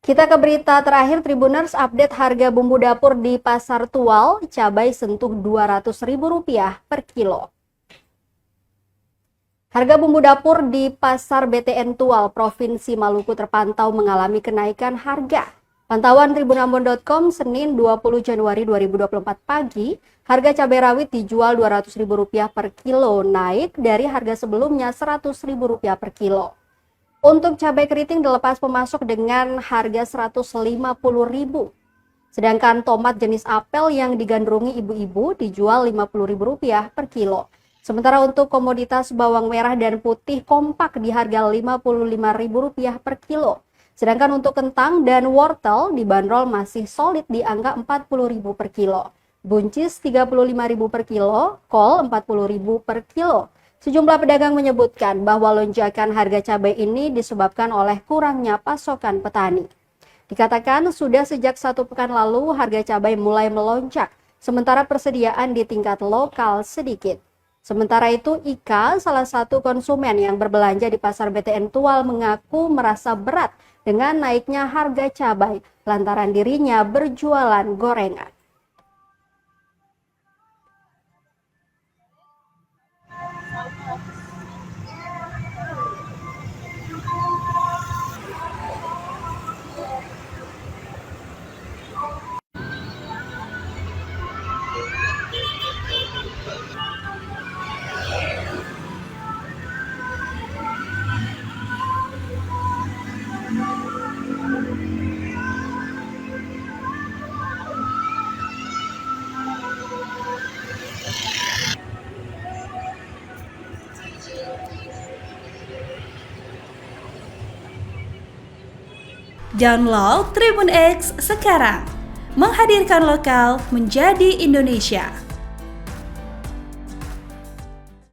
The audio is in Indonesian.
Kita ke berita terakhir, Tribuners update harga bumbu dapur di Pasar Tual, cabai sentuh Rp200.000 per kilo. Harga bumbu dapur di Pasar BTN Tual, Provinsi Maluku terpantau mengalami kenaikan harga. Pantauan tribunambon.com Senin 20 Januari 2024 pagi, harga cabai rawit dijual Rp200.000 per kilo, naik dari harga sebelumnya Rp100.000 per kilo. Untuk cabai keriting dilepas pemasok dengan harga Rp150.000. Sedangkan tomat jenis apel yang digandrungi ibu-ibu dijual Rp50.000 per kilo. Sementara untuk komoditas bawang merah dan putih kompak di harga Rp55.000 per kilo. Sedangkan untuk kentang dan wortel dibanderol masih solid di angka Rp40.000 per kilo. Buncis Rp35.000 per kilo, kol Rp40.000 per kilo. Sejumlah pedagang menyebutkan bahwa lonjakan harga cabai ini disebabkan oleh kurangnya pasokan petani. Dikatakan sudah sejak 1 pekan lalu harga cabai mulai melonjak, sementara persediaan di tingkat lokal sedikit. Sementara itu, Ika, salah satu konsumen yang berbelanja di Pasar BTN Tual, mengaku merasa berat dengan naiknya harga cabai lantaran dirinya berjualan gorengan. Download Tribun X sekarang, menghadirkan lokal menjadi Indonesia.